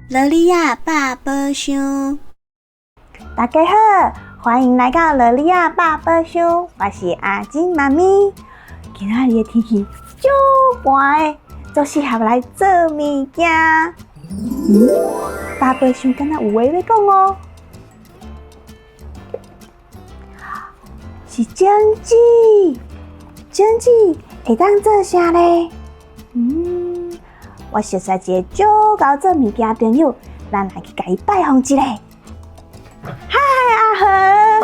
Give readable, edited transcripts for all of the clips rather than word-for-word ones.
乐利亚百宝箱，大家好，欢迎来到乐利亚百宝箱，我是阿金妈咪。今仔日的天气足寒的，就适合来做物件。百宝箱敢若有话要讲哦，是蒸汽，蒸汽会当做啥嘞？我熟悉一个足够做物件的朋友，咱来去甲伊拜访一下。嗨，阿和。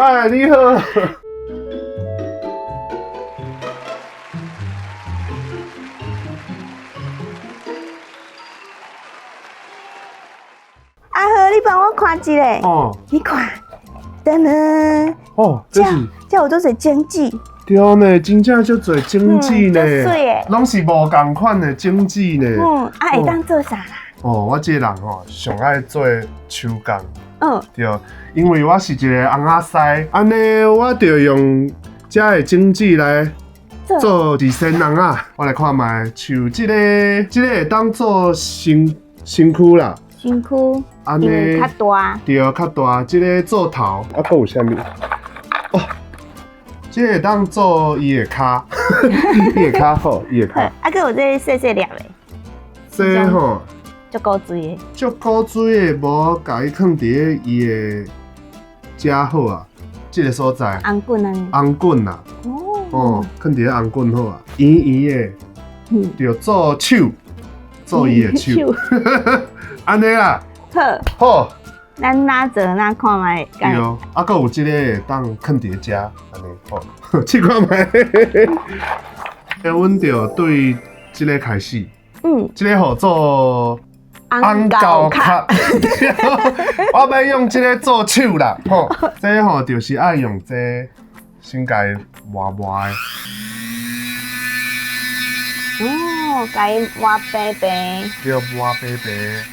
嗨，你好。阿和，你帮我看一下。哦。你看，噔噔。哦，这是。这有做些蒸汽。对呢，真正足侪蒸汽呢，水拢是无共款的蒸汽呢。会当做啥啦？我这个人上爱做手工。对，因为我是一个翁仔婿，安尼我就用这个蒸汽来做自身翁仔。我来看卖，像这个会当做身躯啦。身躯。安尼较大。对，较大。这个做头，还有啥物？哦。这会当做伊的骹，伊的骹好，伊的骹。还有这细细粒的。这吼，足高水的。足高水的，无甲伊放伫伊的遮好啊。这个所在。红棍啊。红棍啊。哦，放伫红棍好啊。圆圆的，就做手，做伊的手。安尼啦。好。咱哪做哪看卖？对哦，还有这个会当放伫遮，安尼好，试看卖。阮就对这个开始，这个好做红高卡，我要用这个做手啦，吼，这个吼就是爱用这先甲伊磨磨的。甲伊磨白白。对，磨白白。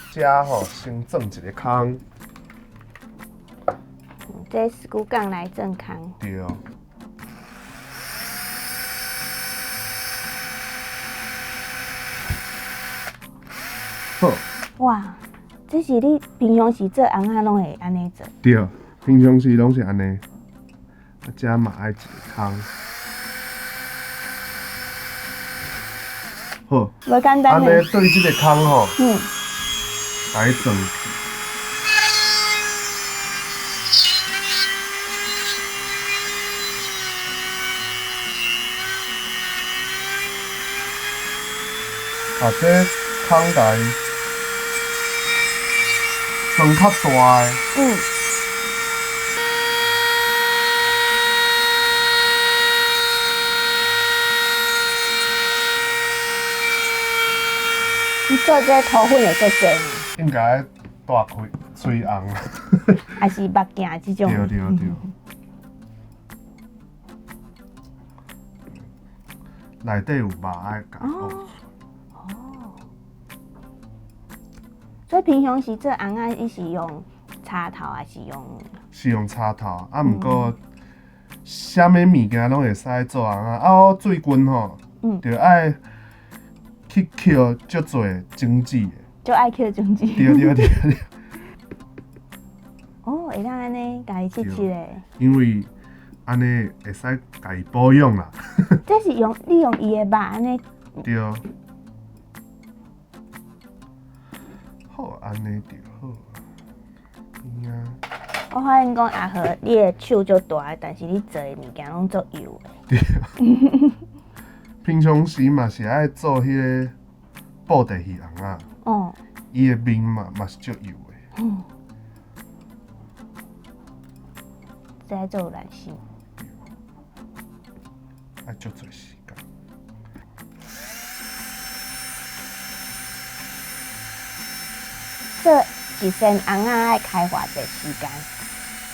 遮吼先钻一个空，这石骨杠来钻空。对。好。哇，这是你平常时做翁仔拢会安尼做？对，平常时拢是安尼，遮嘛爱一个空。好。无简单。安尼对这个空吼。来装去，这空台装较大的。你做这涂粉会做济吗？应该大开吹红，还是目镜这种？对。内底有肉爱加所以平常时做翁仔，伊是用插头还是用？是用插头，毋过啥物物件拢会使做翁仔。我最近吼，就爱去捡足侪蒸汽的。就爱捡蒸汽。对。会当安尼家己切切的。因为安尼会使家己保养啦。这是利用伊的肉安尼。对。好，安尼就好。我发现讲阿和，你的手足大，但是你做的物件拢足油的。对。平常时嘛是爱做迄个布袋戏翁仔。伊的面嘛是足油的。这爱做有耐心。爱足侪时间。做一身翁仔爱开偌济时间？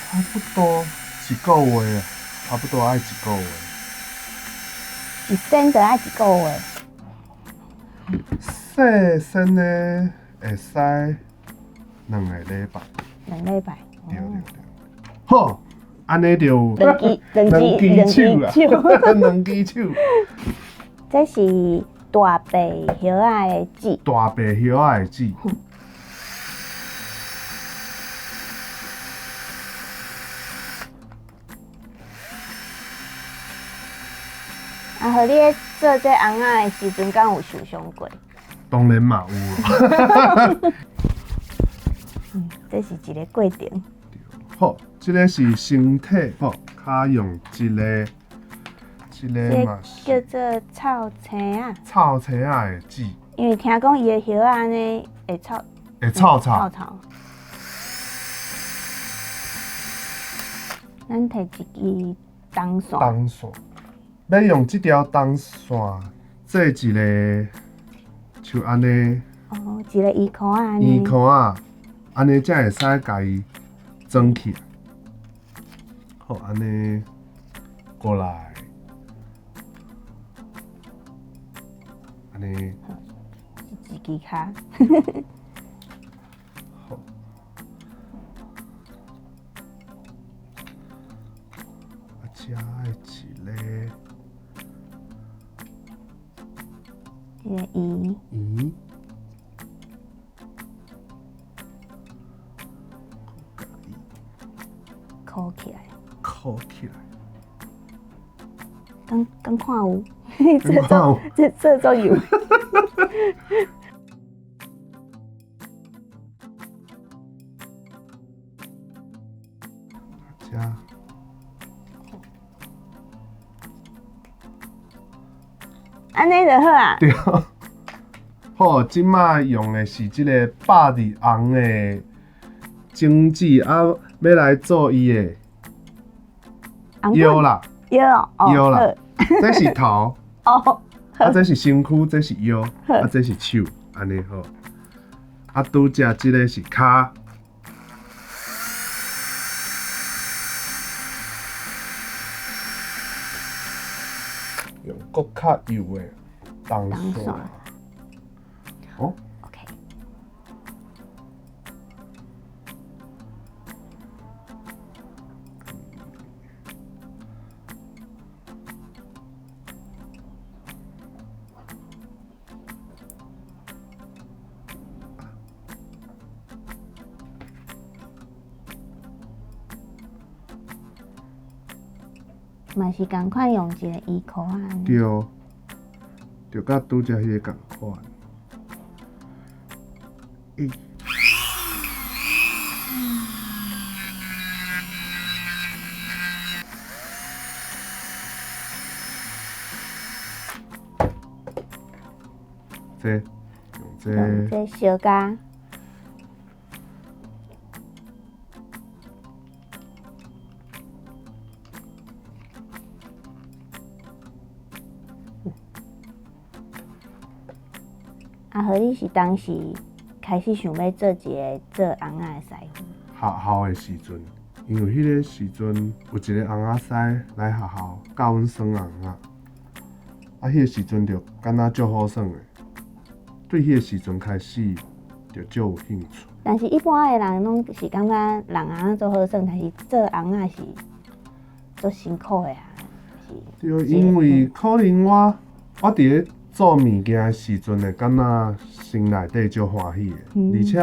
差不多一个月啊，差不多爱一个月。一身就爱一个月。细身的会使2个礼拜。2礼拜。对。好，安尼就两支手啦，两支手。这是大白叶仔的籽。大白叶仔的籽。啊，和你咧做这红仔的时阵，敢有受伤过？当然嘛有咯。这是一个过程。好，这个是身体，好，卡用一个嘛叫做臭青啊。臭青仔的籽，因为听讲伊的叶仔安尼会臭。会臭臭。咱摕一支铜线。铜线，要用这条铜线做一个，像安尼。哦，一个衣裤啊。衣裤啊，安尼才会使家己装起来。好，安尼过来。安尼，一支卡。好，啊，遮的一个伊。扣起来。扣起来。刚看有。这种有。加。安尼就好啊。对。好，即摆用的是即个100红的精子啊，要来做伊的腰啦。腰啦。这是头。哦。啊，这是身躯，这是腰，啊，这是手，安尼好。啊，拄则即个是骹。用搁较幼的铜线。哦。OK。嘛是共款用一个衣裤啊。对，就甲拄则迄个共款。用这小家。啊，和你是当时开始想要做一个做红仔的师傅？学校的时阵，因为迄个时阵有一个红仔师来学校教阮耍红仔，啊，迄个时阵就敢若足好耍的，对迄个时阵开始就足有兴趣。但是一般的人拢是感觉人红仔做好耍，但是做红仔是足辛苦的啊。对，因为可能我伫咧做物件的时阵会感觉心内底足欢喜的，而且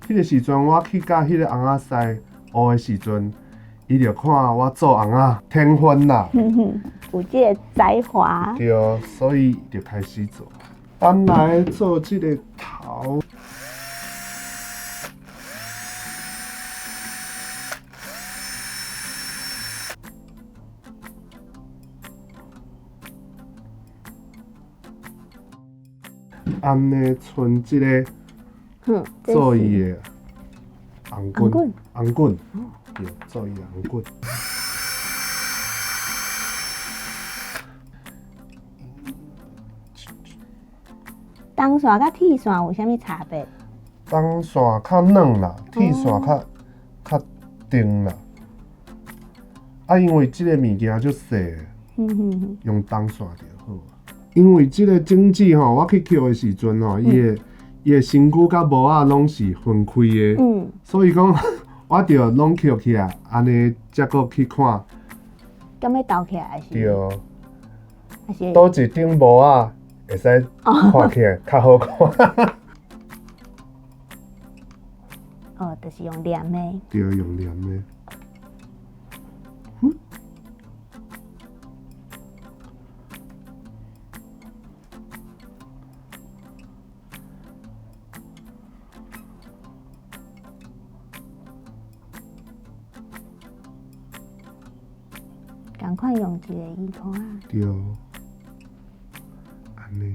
迄个时阵我去甲迄个红仔师学的时阵，伊就看我做红仔天分啦，有这个才华。对，所以就开始做。咱来做这个头。安尼剩即个做伊的红棍，对，做伊的红棍。铜线甲铁线有啥物差别？铜线较软啦，铁线较硬啦。啊，因为即个物件足细，用铜线就好啊。因为即个种子吼，我去捡的时阵吼，伊的身躯甲毛仔拢是分开的，所以讲我着拢捡起来，安尼才搁去看。敢要倒起来是？对。还是倒一顶帽啊，会使看起来较好看。哦，就是用黏的。对，用黏的。赶快用一个衣裤啊！对，安尼。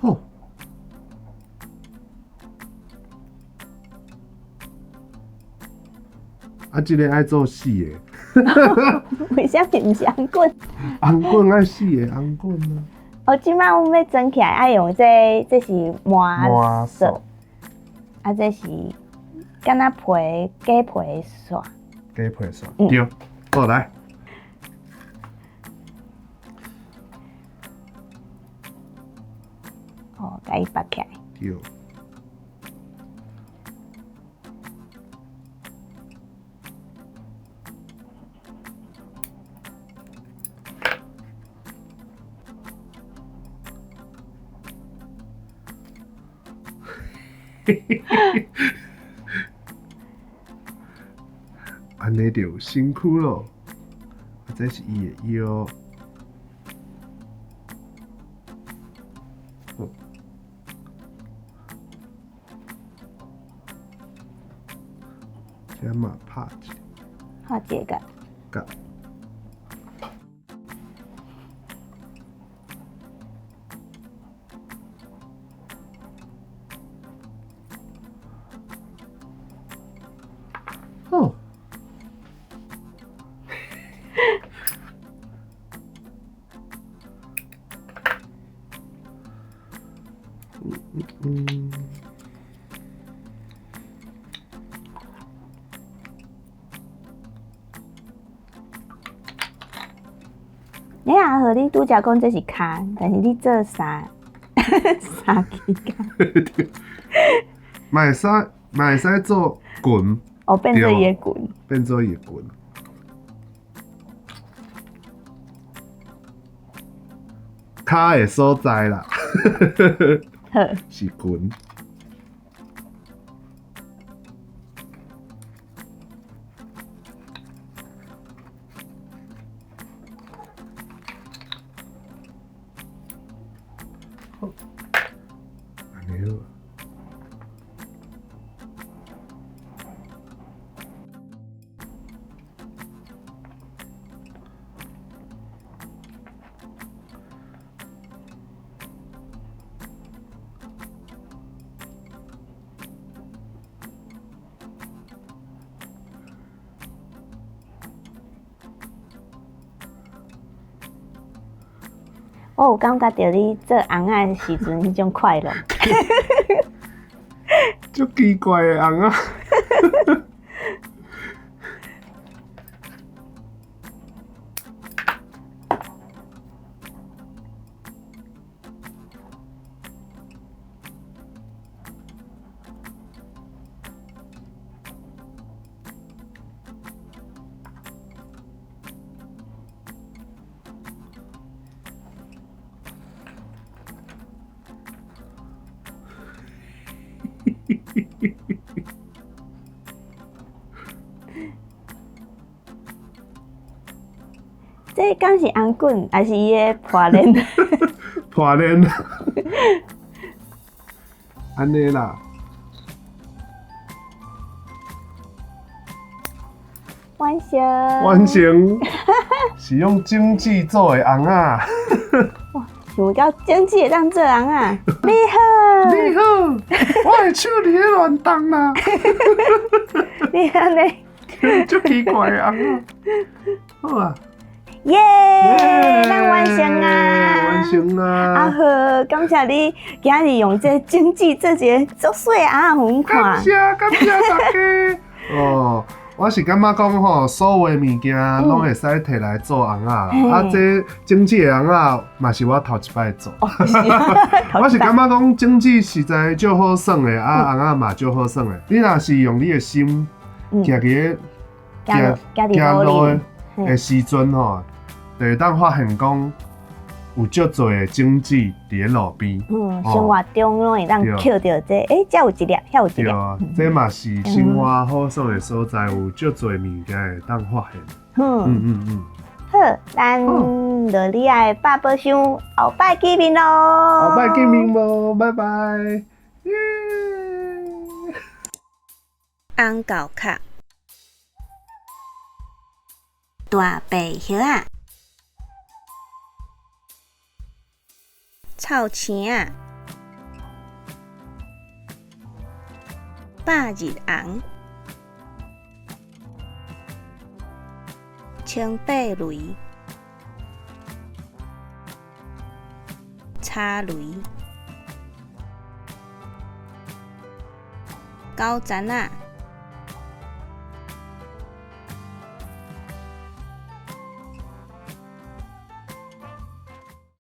好。啊，这个爱做四个。为什么不是红棍？红棍爱四个红棍啊。哦，即摆阮要蒸起来爱用这是麻色，啊，这是敢若鸡皮线。鸡皮线，对，好来。哦，甲伊拔起来。对。安尼就辛苦咯，这是伊的腰。这嘛拍一下。好，这个。个。哦。你啊，和你拄则讲这是骹，但是你做三支骹。嘛会使做棍。哦，变做伊的棍。变做伊的棍。骹的所在啦。是棍。安尼好。我有感觉到你做红仔的时阵迄种快乐。足奇怪的红啊！这敢是红棍，还是伊的破链？破链。安尼啦。完成。完成。是用经济做的红啊！哇，想到经济会当做红啊！你好，你好，我的手伫咧乱动啦。你安尼，足奇怪的红啊！好啊。耶！咱完成啊！完成啊！啊好，感谢你今日用这经济做一个足水啊，互阮看。感谢大家。哦，我是感觉讲吼，所有的物件拢会使摕来做红仔啦。啊，这精致的红仔嘛是我头一摆做。我是感觉讲精致实在就好耍的，啊，红仔嘛就好耍的。你若是用你的心，行去行路的时阵吼，就会当发现讲有足多的精致伫路边。生活中拢会当捡到这，这有一粒，遐有一粒。对啊，这嘛是生活好耍的所在，有足多物件会当发现。好，咱乐利亚的爸爸兄后摆见面咯。后摆见面咯，拜拜。红狗壳，大白叶啊，臭青啊，百日红，青白雷，叉雷，九层啊。